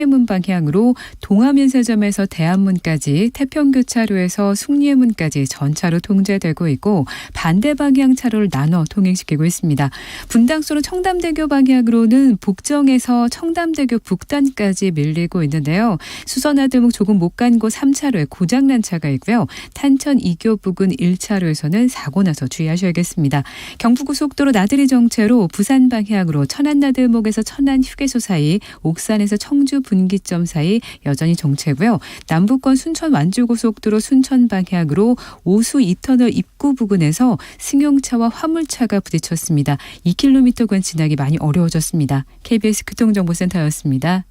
문 방향으로 동암인쇄점에서 대안문까지, 태평교차로에서 숭례문까지 전차로 통제되고 있고 반대 방향 차로를 나눠 통행시키고 있습니다. 분당수로 청담대교 방향으로는 복정에서 청담대교 북단까지 밀리고 있는데요. 수선화들목 조금 못 간 곳 3차로에 고장난 차가 있고요. 탄천 이교 부근 1차로에서는 사고 나서 주의하셔야겠습니다. 경부고속도로 나들이 정체로 부산 방향으로 천안나들목에서 천안 휴게소 사이, 옥산에서 청주 분기점 사이 여전히 정체고요. 남부권 순천 완주고속도로 순천 방향으로 오수 2터널 입구 부근에서 승용차와 화물차가 부딪혔습니다. 2km권 지나기 많이 어려워졌습니다. KBS 교통정보센터였습니다.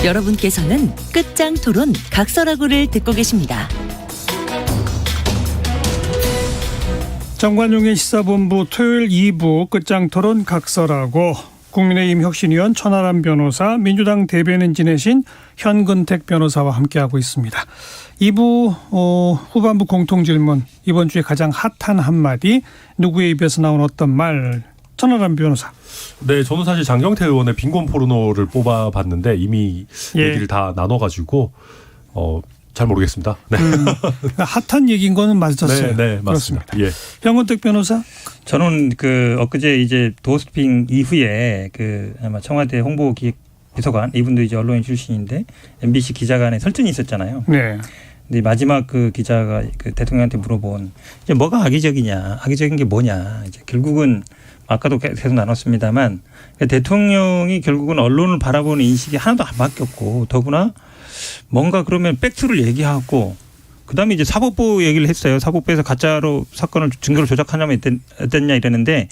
여러분께서는 끝장 토론 각설하고를 듣고 계십니다. 정관용의 시사본부 토요일 2부 끝장 토론 각설하고, 국민의힘 혁신위원 천하람 변호사, 민주당 대변인 지내신 현근택 변호사와 함께하고 있습니다. 2부 후반부 공통질문, 이번 주에 가장 핫한 한마디, 누구의 입에서 나온 어떤 말, 천하람 변호사. 네, 저는 사실 장경태 의원의 빈곤 포르노를 뽑아봤는데 이미 얘기를 다 나눠가지고 잘 모르겠습니다. 네. 핫한 얘기인 거는 맞았어요. 네, 맞습니다. 예. 현근택 변호사. 저는 엊그제 이제 도어스핑 이후에 아마 청와대 홍보기획 비서관, 이분도 이제 언론인 출신인데 MBC 기자간에 설전이 있었잖아요. 네. 근데 마지막 기자가 대통령한테 물어본 이제 뭐가 악의적이냐, 악의적인 게 뭐냐. 이제 결국은 아까도 계속 나눴습니다만 대통령이 결국은 언론을 바라보는 인식이 하나도 안 바뀌었고, 더구나 뭔가 그러면 팩트를 얘기하고 그다음에 이제 사법부 얘기를 했어요. 사법부에서 가짜로 사건을 증거를 조작하냐면 어땠냐 이랬는데,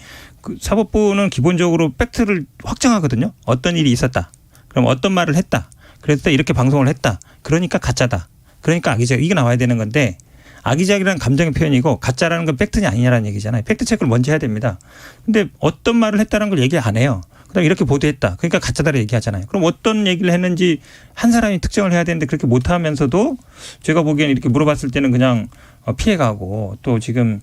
사법부는 기본적으로 팩트를 확정하거든요. 어떤 일이 있었다. 그럼 어떤 말을 했다. 그래서 이렇게 방송을 했다. 그러니까 가짜다. 그러니까 악의적, 이게 나와야 되는 건데, 악의적이라는 감정의 표현이고 가짜라는 건 팩트냐 아니냐라는 얘기잖아요. 팩트 체크를 먼저 해야 됩니다. 근데 어떤 말을 했다는 걸 얘기 안 해요. 그다음에 이렇게 보도했다. 그러니까 가짜다라고 얘기하잖아요. 그럼 어떤 얘기를 했는지 한 사람이 특정을 해야 되는데 그렇게 못하면서도 제가 보기에는 이렇게 물어봤을 때는 그냥 피해가고, 또 지금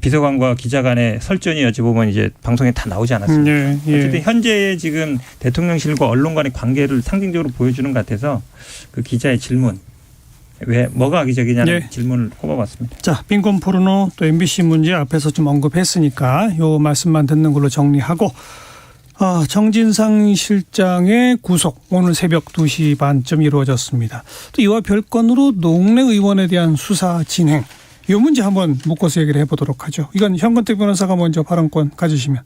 비서관과 기자 간의 설전이 어찌 보면 이제 방송에 다 나오지 않았습니까? 어쨌든 현재 지금 대통령실과 언론 간의 관계를 상징적으로 보여주는 것 같아서 기자의 질문, 왜 뭐가 악의적이냐는 질문을 꼽아봤습니다. 자, 빈곤 포르노 또 MBC 문제 앞에서 좀 언급했으니까 요 말씀만 듣는 걸로 정리하고, 정진상 실장의 구속 오늘 새벽 2시 반쯤 이루어졌습니다. 또 이와 별건으로 노웅래 의원에 대한 수사 진행, 이 문제 한번 묶어서 얘기를 해보도록 하죠. 이건 현근택 변호사가 먼저 발언권 가지시면.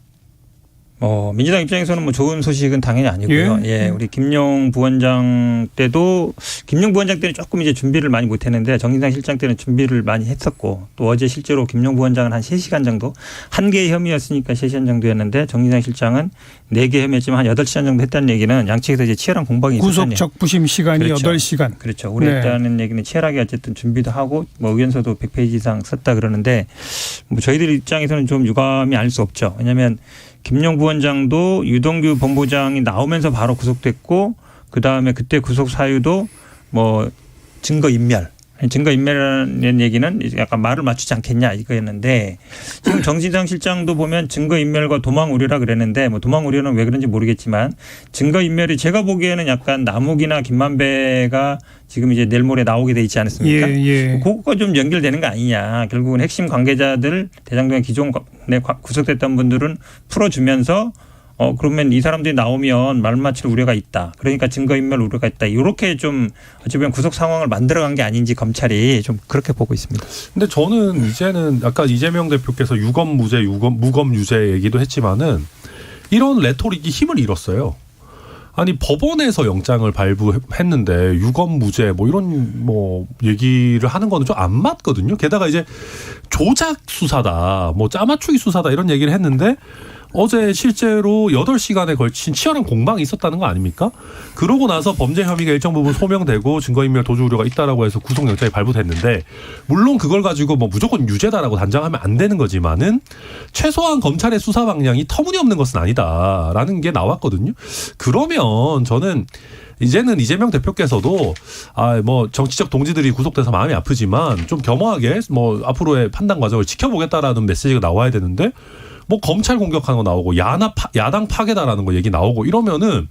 민주당 입장에서는 좋은 소식은 당연히 아니고요. 예, 우리 김용 부원장 때도, 김용 부원장 때는 조금 이제 준비를 많이 못했는데 정진상 실장 때는 준비를 많이 했었고, 또 어제 실제로 김용 부원장은 한 3시간 정도, 한 개의 혐의였으니까 3시간 정도였는데 정진상 실장은 4개 혐의였지만 한 8시간 정도 했다는 얘기는 양측에서 이제 치열한 공방이 있었다는 구속 적부심 시간이 그렇죠. 8시간. 그렇죠. 오래 했다는 얘기는 치열하게 어쨌든 준비도 하고 의견서도 100페이지 이상 썼다 그러는데, 저희들 입장에서는 좀 유감이 아닐 수 없죠. 왜냐하면 김용 부원장도 유동규 본부장이 나오면서 바로 구속됐고, 그다음에 그때 구속 사유도 증거인멸이라는 얘기는 약간 말을 맞추지 않겠냐 이거였는데, 지금 정진상 실장도 보면 증거인멸과 도망 우려라 그랬는데, 도망 우려는 왜 그런지 모르겠지만 증거인멸이 제가 보기에는 약간 남욱이나 김만배가 지금 이제 내일 모레 나오게 돼 있지 않습니까? 그거가 좀 연결되는 거 아니냐. 결국은 핵심 관계자들, 대장동에 기존에 구속됐던 분들은 풀어주면서 그러면 이 사람들이 나오면 말 맞출 우려가 있다. 그러니까 증거인멸 우려가 있다. 이렇게 좀 어찌 보면 구속 상황을 만들어간 게 아닌지 검찰이 좀 그렇게 보고 있습니다. 근데 저는 이제는 아까 이재명 대표께서 유검무죄, 무검유죄 얘기도 했지만은 이런 레토릭이 힘을 잃었어요. 아니, 법원에서 영장을 발부했는데 유검무죄 이런 얘기를 하는 거는 좀 안 맞거든요. 게다가 이제 조작 수사다, 짜맞추기 수사다 이런 얘기를 했는데 어제 실제로 8시간에 걸친 치열한 공방이 있었다는 거 아닙니까? 그러고 나서 범죄 혐의가 일정 부분 소명되고 증거인멸 도주 우려가 있다라고 해서 구속영장이 발부됐는데 물론 그걸 가지고 뭐 무조건 유죄다라고 단정하면 안 되는 거지만은 최소한 검찰의 수사 방향이 터무니없는 것은 아니다라는 게 나왔거든요. 그러면 저는 이제는 이재명 대표께서도 뭐 정치적 동지들이 구속돼서 마음이 아프지만 좀 겸허하게 뭐 앞으로의 판단 과정을 지켜보겠다라는 메시지가 나와야 되는데 뭐 검찰 공격하는 거 나오고 야당 파괴다라는 거 얘기 나오고 이러면은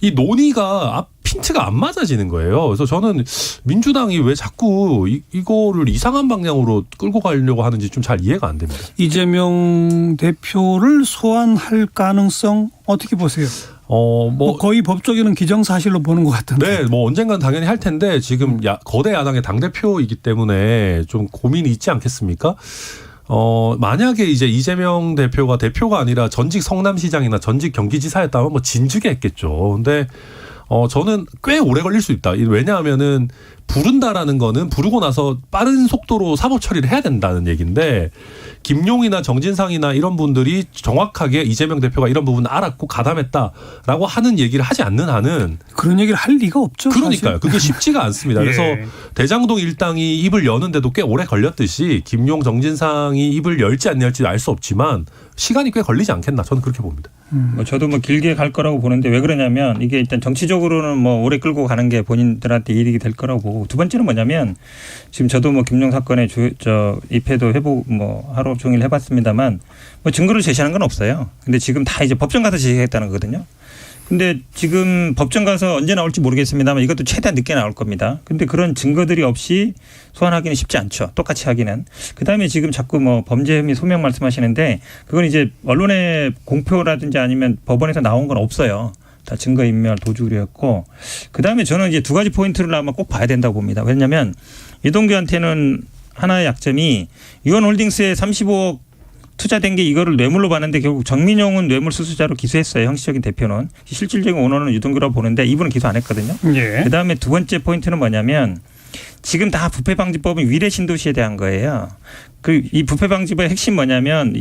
이 논의가 핀트가 안 맞아지는 거예요. 그래서 저는 민주당이 왜 자꾸 이거를 이상한 방향으로 끌고 가려고 하는지 좀 잘 이해가 안 됩니다. 이재명 대표를 소환할 가능성 어떻게 보세요? 뭐 거의 법적에는 기정사실로 보는 것 같은데. 네, 뭐 언젠간 당연히 할 텐데 지금 거대 야당의 당대표이기 때문에 좀 고민이 있지 않겠습니까? 만약에 이제 이재명 대표가 아니라 전직 성남시장이나 전직 경기지사였다면 뭐 진즉에 했겠죠. 근데 저는 꽤 오래 걸릴 수 있다. 왜냐하면은 부른다라는 거는 부르고 나서 빠른 속도로 사법 처리를 해야 된다는 얘기인데 김용이나 정진상이나 이런 분들이 정확하게 이재명 대표가 이런 부분을 알았고 가담했다라고 하는 얘기를 하지 않는 한은 그런 얘기를 할 리가 없죠. 그러니까요. 사실. 그게 쉽지가 않습니다. 그래서 대장동 일당이 입을 여는데도 꽤 오래 걸렸듯이 김용, 정진상이 입을 열지 안 열지 알 수 없지만 시간이 꽤 걸리지 않겠나 저는 그렇게 봅니다. 뭐 저도 뭐 길게 갈 거라고 보는데 왜 그러냐면 이게 일단 정치적으로는 뭐 오래 끌고 가는 게 본인들한테 이익이 될 거라고 보고 두 번째는 뭐냐면 지금 저도 뭐 김용 사건에 입회도 해보고 뭐 하루 종일 해봤습니다만 뭐 증거를 제시하는 건 없어요. 근데 지금 다 이제 법정 가서 제시했다는 거거든요. 근데 지금 법정 가서 언제 나올지 모르겠습니다만 이것도 최대한 늦게 나올 겁니다. 근데 그런 증거들이 없이 소환하기는 쉽지 않죠. 똑같이 하기는. 그다음에 지금 자꾸 뭐 범죄 혐의 소명 말씀하시는데 그건 이제 언론의 공표라든지 아니면 법원에서 나온 건 없어요. 다 증거인멸 도주 우려였고 그다음에 저는 이제 두 가지 포인트를 아마 꼭 봐야 된다고 봅니다. 왜냐하면 유동규한테는 하나의 약점이 유원홀딩스에 35억 투자된 게 이거를 뇌물로 봤는데 결국 정민용은 뇌물 수수자로 기소했어요. 형식적인 대표는. 실질적인 오너는 유동규라고 보는데 이분은 기소 안 했거든요. 예. 그다음에 두 번째 포인트는 뭐냐면 지금 다 부패방지법은 위례 신도시에 대한 거예요. 이 부패방지법의 핵심 뭐냐면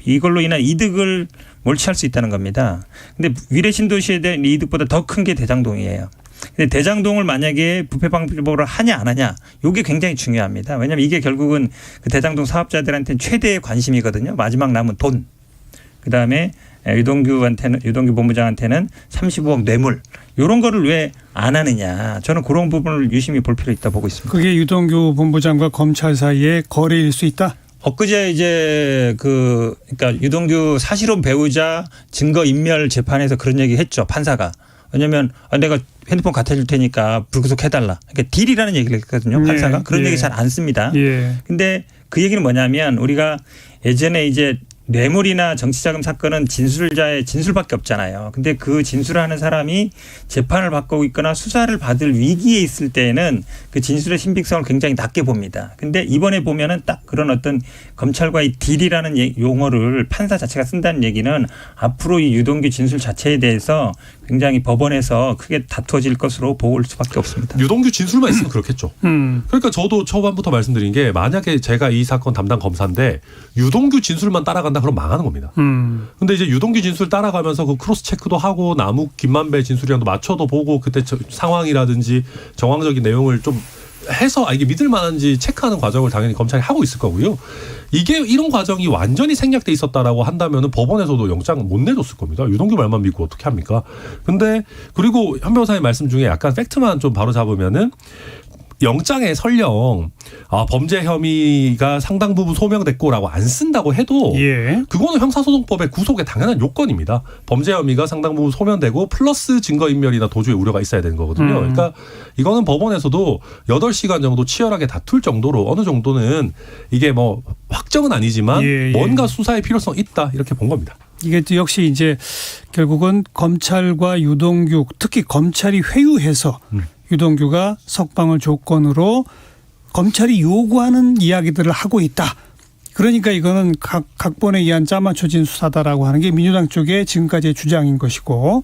이걸로 인한 이득을 몰취할 수 있다는 겁니다. 근데 위례 신도시에 대한 이득보다 더 큰 게 대장동이에요. 근데 대장동을 만약에 부패방지법으로 하냐 안 하냐 이게 굉장히 중요합니다. 왜냐하면 이게 결국은 그 대장동 사업자들한테는 최대의 관심이거든요. 마지막 남은 돈. 그다음에 유동규 본부장한테는 35억 뇌물. 이런 거를 왜 안 하느냐. 저는 그런 부분을 유심히 볼 필요 있다 보고 있습니다. 그게 유동규 본부장과 검찰 사이의 거래일 수 있다? 엊그제 이제 그러니까 유동규 사실혼 배우자 증거인멸 재판에서 그런 얘기 했죠. 판사가. 왜냐하면 내가 핸드폰 갖다 줄 테니까 불구속 해달라. 그러니까 딜이라는 얘기를 했거든요. 판사가. 그런 얘기 잘 안 씁니다. 근데 그 얘기는 뭐냐면 우리가 예전에 이제 뇌물이나 정치자금 사건은 진술자의 진술밖에 없잖아요. 근데 그 진술을 하는 사람이 재판을 받고 있거나 수사를 받을 위기에 있을 때에는 그 진술의 신빙성을 굉장히 낮게 봅니다. 근데 이번에 보면은 딱 그런 어떤 검찰과의 딜이라는 용어를 판사 자체가 쓴다는 얘기는 앞으로 이 유동규 진술 자체에 대해서 굉장히 법원에서 크게 다투어질 것으로 볼 수밖에 없습니다. 유동규 진술만 있으면 그렇겠죠. 그러니까 저도 초반부터 말씀드린 게 만약에 제가 이 사건 담당 검사인데 유동규 진술만 따라간다 그럼 망하는 겁니다. 근데 이제 유동규 진술 따라가면서 그 크로스 체크도 하고 남욱 김만배 진술이랑도 맞춰도 보고 그때 상황이라든지 정황적인 내용을 좀 해서 이게 믿을 만한지 체크하는 과정을 당연히 검찰이 하고 있을 거고요. 이게 이런 과정이 완전히 생략돼 있었다라고 한다면은 법원에서도 영장 못 내줬을 겁니다. 유동규 말만 믿고 어떻게 합니까? 근데 그리고 현 변호사의 말씀 중에 약간 팩트만 좀 바로 잡으면은 영장에 설령 범죄 혐의가 상당 부분 소명됐고라고 안 쓴다고 해도 그거는 형사소송법의 구속의 당연한 요건입니다. 범죄 혐의가 상당 부분 소명되고 플러스 증거인멸이나 도주의 우려가 있어야 되는 거거든요. 그러니까 이거는 법원에서도 8시간 정도 치열하게 다툴 정도로 어느 정도는 이게 뭐 확정은 아니지만 뭔가 수사의 필요성 있다 이렇게 본 겁니다. 이게 역시 이제 결국은 검찰과 유동규 특히 검찰이 회유해서 유동규가 석방을 조건으로 검찰이 요구하는 이야기들을 하고 있다. 그러니까 이거는 각본에 의한 짜맞춰진 수사다라고 하는 게 민주당 쪽의 지금까지의 주장인 것이고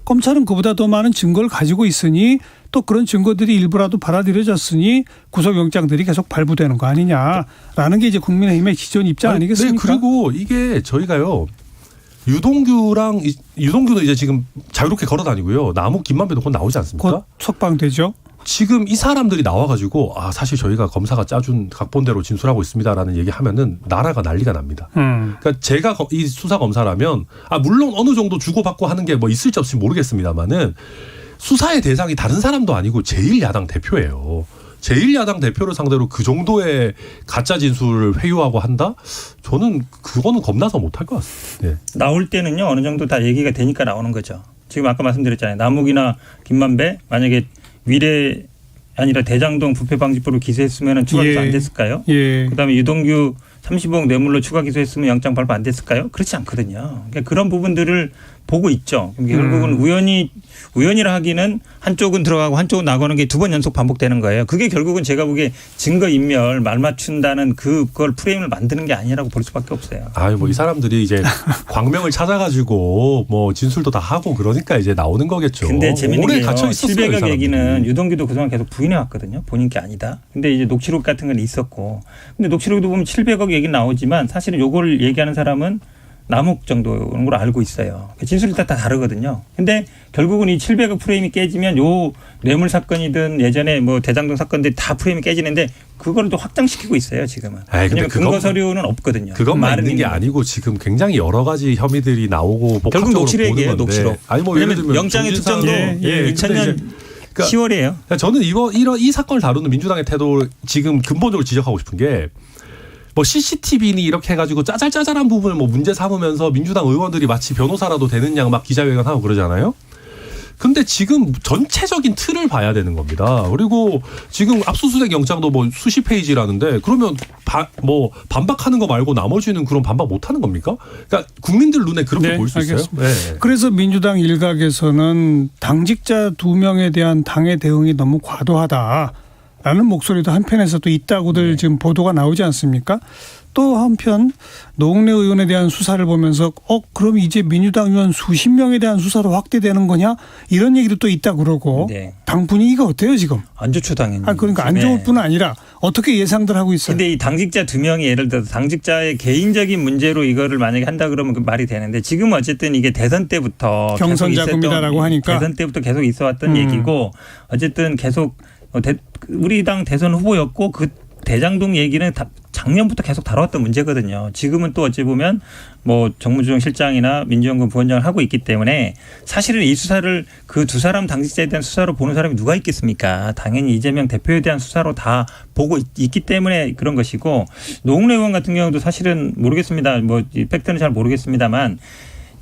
검찰은 그보다 더 많은 증거를 가지고 있으니 또 그런 증거들이 일부라도 받아들여졌으니 구속영장들이 계속 발부되는 거 아니냐라는 게 이제 국민의힘의 기존 입장 아니겠습니까? 네, 그리고 이게 저희가요. 유동규도 이제 지금 자유롭게 걸어다니고요. 남욱 김만배도 곧 나오지 않습니까? 곧 석방되죠. 지금 이 사람들이 나와가지고 사실 저희가 검사가 짜준 각본대로 진술하고 있습니다라는 얘기하면은 나라가 난리가 납니다. 그러니까 제가 이 수사 검사라면 물론 어느 정도 주고받고 하는 게 뭐 있을지 없을지 모르겠습니다만은 수사의 대상이 다른 사람도 아니고 제1야당 대표예요. 제1야당 대표를 상대로 그 정도의 가짜 진술을 회유하고 한다? 저는 그거는 겁나서 못할 것 같습니다. 네. 나올 때는요 어느 정도 다 얘기가 되니까 나오는 거죠. 지금 아까 말씀드렸잖아요. 남욱이나 김만배 만약에 위례 아니라 대장동 부패방지법으로 기소했으면 추가 기소 안 됐을까요? 예. 그다음에 유동규 30억 뇌물로 추가 기소했으면 영장 발부 안 됐을까요? 그렇지 않거든요. 그러니까 그런 부분들을 보고 있죠. 결국은 우연이라 하기는 한쪽은 들어가고 한쪽은 나가는 게 2번 연속 반복되는 거예요. 그게 결국은 제가 보기에 증거인멸 말 맞춘다는 그걸 프레임을 만드는 게 아니라고 볼 수밖에 없어요. 뭐 이 사람들이 이제 광명을 찾아가지고 뭐 진술도 다 하고 그러니까 이제 나오는 거겠죠. 근데 재밌는 오래 게요. 갇혀 있었어요. 700억 얘기는 유동규도 그동안 계속 부인해 왔거든요. 본인 게 아니다. 근데 이제 녹취록 같은 건 있었고. 근데 녹취록도 보면 700억 얘기 나오지만 사실은 요걸 얘기하는 사람은 남욱 정도인 걸 알고 있어요. 진술이 다 다르거든요. 근데 결국은 이 700억 프레임이 깨지면 요 뇌물 사건이든 예전에 뭐 대장동 사건들이 다 프레임이 깨지는데 그걸 또 확장시키고 있어요 지금은. 왜냐하면 근거 서류는 없거든요. 그것만 있는 게 아니고 지금 굉장히 여러 가지 혐의들이 나오고 결국 복합적으로 녹취록이에요. 녹취록. 왜냐하면 영장의 특정도 2000년 10월이에요. 그러니까 저는 이 사건을 다루는 민주당의 태도 지금 근본적으로 지적하고 싶은 게 뭐 CCTV니 이렇게 해가지고 짜잘짜잘한 부분을 뭐 문제 삼으면서 민주당 의원들이 마치 변호사라도 되는 양 막 기자회견하고 그러잖아요. 근데 지금 전체적인 틀을 봐야 되는 겁니다. 그리고 지금 압수수색 영장도 뭐 수십 페이지라는데 그러면 반박하는 거 말고 나머지는 그럼 반박 못하는 겁니까? 그러니까 국민들 눈에 그렇게 보일 수 있어요. 네. 그래서 민주당 일각에서는 당직자 2명에 대한 당의 대응이 너무 과도하다. 라는 목소리도 한편에서 또 있다고들 지금 보도가 나오지 않습니까? 또 한편 노웅래 의원에 대한 수사를 보면서 그럼 이제 민주당 의원 수십 명에 대한 수사로 확대되는 거냐? 이런 얘기도 또 있다 그러고 당 분위기가 어때요 지금? 안 좋죠 당연히. 그러니까 안 좋을 뿐 아니라 어떻게 예상들 하고 있어요? 근데 이 당직자 2명이 예를 들어서 당직자의 개인적인 문제로 이거를 만약에 한다 그러면 그 말이 되는데 지금 어쨌든 이게 대선 때부터 경선 자금이다라고 하니까 대선 때부터 계속 있어 왔던 얘기고 어쨌든 계속 우리 당 대선 후보였고 그 대장동 얘기는 작년부터 계속 다뤄왔던 문제거든요. 지금은 또 어찌 보면 뭐 정무조정 실장이나 민주연구원 부원장을 하고 있기 때문에 사실은 이 수사를 그 2사람 당직자에 대한 수사로 보는 사람이 누가 있겠습니까? 당연히 이재명 대표에 대한 수사로 다 보고 있기 때문에 그런 것이고 노웅래 의원 같은 경우도 사실은 모르겠습니다. 뭐 팩트는 잘 모르겠습니다만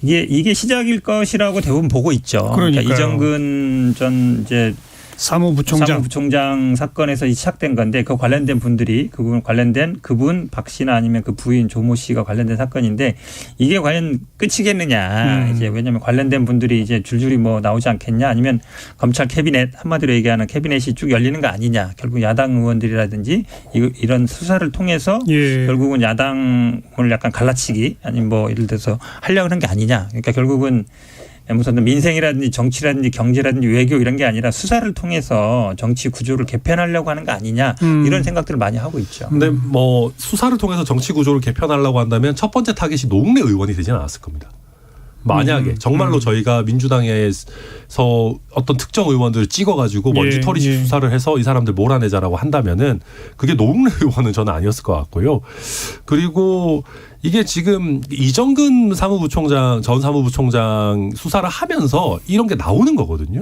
이게 시작일 것이라고 대부분 보고 있죠. 그러니까 이정근 전 이제 사무부총장 사건에서 시작된 건데 그 관련된 분들이 그분 박 씨나 아니면 그 부인 조모 씨가 관련된 사건인데 이게 과연 끝이겠느냐. 이제 왜냐하면 관련된 분들이 이제 줄줄이 뭐 나오지 않겠냐 아니면 검찰 캐비넷 한마디로 얘기하는 캐비넷이 쭉 열리는 거 아니냐. 결국 야당 의원들이라든지 이런 수사를 통해서 결국은 야당을 약간 갈라치기 아니면 뭐 예를 들어서 하려고 하는 게 아니냐. 그러니까 결국은 무슨 민생이라든지 정치라든지 경제라든지 외교 이런 게 아니라 수사를 통해서 정치 구조를 개편하려고 하는 거 아니냐 이런 생각들을 많이 하고 있죠. 근데 뭐 수사를 통해서 정치 구조를 개편하려고 한다면 첫 번째 타겟이 노웅래 의원이 되지는 않았을 겁니다. 만약에 정말로 저희가 민주당에서 어떤 특정 의원들을 찍어가지고 먼지털이식 수사를 해서 이 사람들 몰아내자라고 한다면은 그게 노웅래 의원은 저는 아니었을 것 같고요. 그리고 이게 지금 이정근 전 사무부총장 수사를 하면서 이런 게 나오는 거거든요.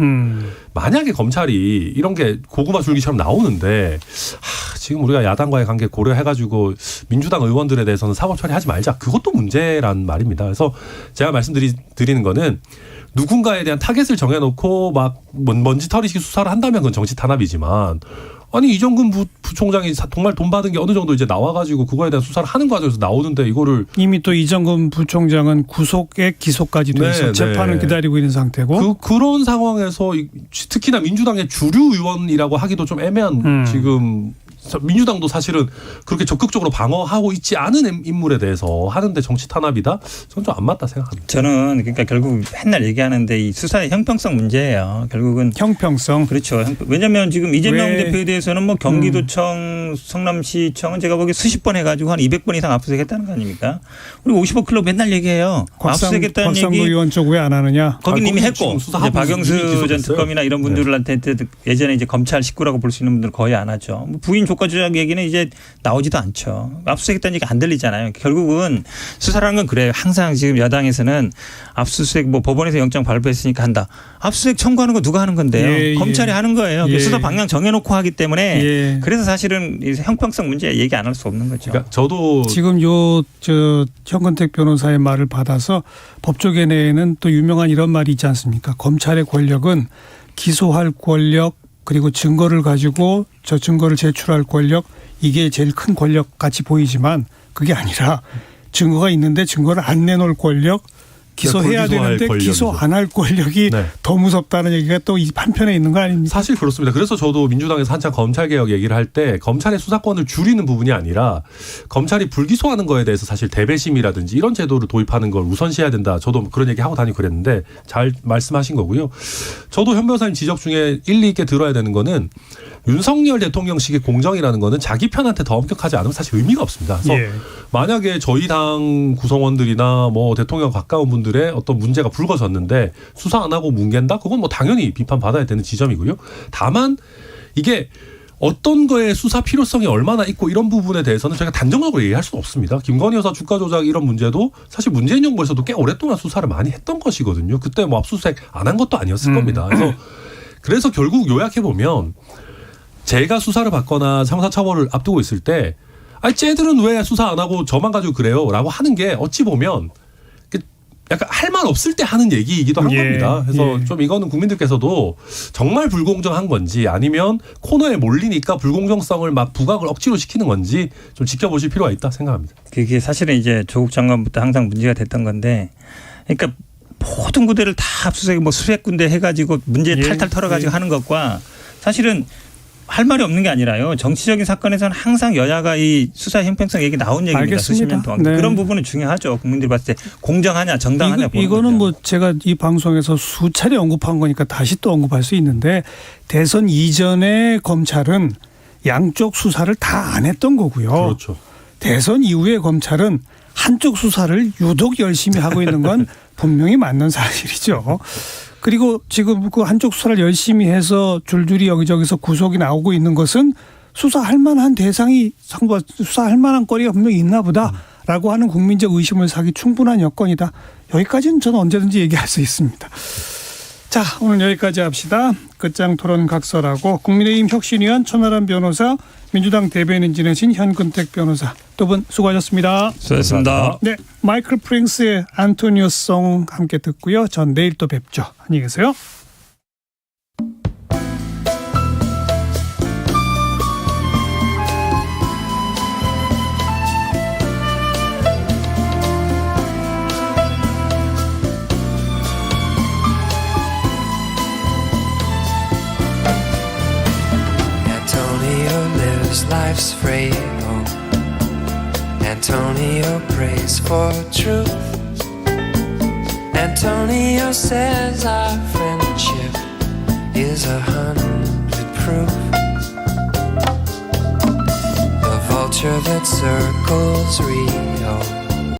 만약에 검찰이 이런 게 고구마 줄기처럼 나오는데 지금 우리가 야당과의 관계 고려해가지고 민주당 의원들에 대해서는 사법 처리하지 말자. 그것도 문제란 말입니다. 그래서 제가 말씀드리는 거는 누군가에 대한 타겟을 정해놓고 막 먼지털이식 수사를 한다면 그건 정치 탄압이지만 아니 이정근 부총장이 정말 돈 받은 게 어느 정도 이제 나와가지고 그거에 대한 수사를 하는 과정에서 나오는데 이거를 이미 또 이정근 부총장은 구속에 기소까지 돼서 재판을 기다리고 있는 상태고 그런 상황에서 특히나 민주당의 주류 의원이라고 하기도 좀 애매한 지금 민주당도 사실은 그렇게 적극적으로 방어하고 있지 않은 인물에 대해서 하는데 정치 탄압이다? 저는 좀 안 맞다 생각합니다. 저는 그러니까 결국 맨날 얘기하는데 이 수사의 형평성 문제예요. 결국은 형평성. 그렇죠. 왜냐하면 지금 이재명 왜? 대표에 대해서는 뭐 경기도청, 성남시청은 제가 보기에 수십 번 해가지고 한 200번 이상 압수수색했다는 거 아닙니까? 우리 50억 클럽 맨날 얘기해요. 압수수색했다는 곽상도 얘기. 의원 쪽 왜 안 하느냐? 거긴 이미 거기 했고 지금 수사하고 이제 박영수 이미 기소됐어요. 전 특검이나 이런 분들한테 예전에 이제 검찰 식구라고 볼 수 있는 분들 거의 안 하죠. 뭐 부인 조카 조작 얘기는 이제 나오지도 않죠. 압수수색했다는 얘기가 안 들리잖아요. 결국은 수사라는 건 그래요. 항상 지금 여당에서는 압수수색 뭐 법원에서 영장 발부했으니까 한다. 압수수색 청구하는 거 누가 하는 건데요. 예, 검찰이 하는 거예요. 예. 수사 방향 정해놓고 하기 때문에 예. 그래서 사실은 이 형평성 문제 얘기 안 할 수 없는 거죠. 그러니까 저도 지금 현근택 변호사의 말을 받아서 법조계 내에는 또 유명한 이런 말이 있지 않습니까? 검찰의 권력은 기소할 권력 그리고 증거를 가지고 저 증거를 제출할 권력 이게 제일 큰 권력 같이 보이지만 그게 아니라 증거가 있는데 증거를 안 내놓을 권력 기소해야 불기소할 되는데 기소 권력이죠. 안 할 권력이 네. 더 무섭다는 얘기가 또 이 한편에 있는 거 아닙니까? 사실 그렇습니다. 그래서 저도 민주당에서 한창 검찰개혁 얘기를 할 때 검찰의 수사권을 줄이는 부분이 아니라 검찰이 불기소하는 거에 대해서 사실 대배심이라든지 이런 제도를 도입하는 걸 우선시해야 된다. 저도 그런 얘기 하고 다니고 그랬는데 잘 말씀하신 거고요. 저도 현 변호사님 지적 중에 일리 있게 들어야 되는 거는 윤석열 대통령식의 공정이라는 거는 자기 편한테 더 엄격하지 않으면 사실 의미가 없습니다. 그래서 예. 만약에 저희 당 구성원들이나 뭐 대통령 가까운 분들의 어떤 문제가 불거졌는데 수사 안 하고 뭉갠다? 그건 뭐 당연히 비판받아야 되는 지점이고요. 다만 이게 어떤 거에 수사 필요성이 얼마나 있고 이런 부분에 대해서는 저희가 단정적으로 얘기할 수는 없습니다. 김건희 여사 주가 조작 이런 문제도 사실 문재인 정부에서도 꽤 오랫동안 수사를 많이 했던 것이거든요. 그때 뭐 압수수색 안 한 것도 아니었을 겁니다. 그래서 결국 요약해 보면 제가 수사를 받거나 형사처벌을 앞두고 있을 때 아니 쟤들은 왜 수사 안 하고 저만 가지고 그래요? 라고 하는 게 어찌 보면 약간 할 말 없을 때 하는 얘기이기도 한 예, 겁니다. 그래서 예. 좀 이거는 국민들께서도 정말 불공정한 건지 아니면 코너에 몰리니까 불공정성을 막 부각을 억지로 시키는 건지 좀 지켜보실 필요가 있다 생각합니다. 그게 사실은 이제 조국 장관부터 항상 문제가 됐던 건데 그러니까 모든 군대를 다 압수수색 뭐 수백 군데 해가지고 문제 예, 탈탈 털어가지고 예. 하는 것과 사실은 할 말이 없는 게 아니라요. 정치적인 사건에서는 항상 여야가 이 수사 형평성 얘기 나온 얘기입니다. 알겠습니다. 수십 년 동안. 네. 그런 부분은 중요하죠. 국민들이 봤을 때 공정하냐 정당하냐 보는 이거는 거죠. 뭐 제가 이 방송에서 수차례 언급한 거니까 다시 또 언급할 수 있는데 대선 이전에 검찰은 양쪽 수사를 다 안 했던 거고요. 그렇죠. 대선 이후에 검찰은 한쪽 수사를 유독 열심히 하고 있는 건 분명히 맞는 사실이죠. 그리고 지금 그 한쪽 수사를 열심히 해서 줄줄이 여기저기서 구속이 나오고 있는 것은 수사할 만한 대상이 수사할 만한 거리가 분명히 있나 보다라고 하는 국민적 의심을 사기 충분한 여건이다. 여기까지는 저는 언제든지 얘기할 수 있습니다. 자, 오늘 여기까지 합시다. 끝장 토론 각설하고 국민의힘 혁신위원 천하람 변호사, 민주당 대변인 지내신 현근택 변호사 두 분 수고하셨습니다. 수고하셨습니다. 네, 마이클 프랭스의 안토니오송 함께 듣고요. 전 내일 또 뵙죠. 안녕히 계세요. Antonio lives life's freedom. Antonio prays for truth. Antonio says our friendship is 100 proof. The vulture that circles Rio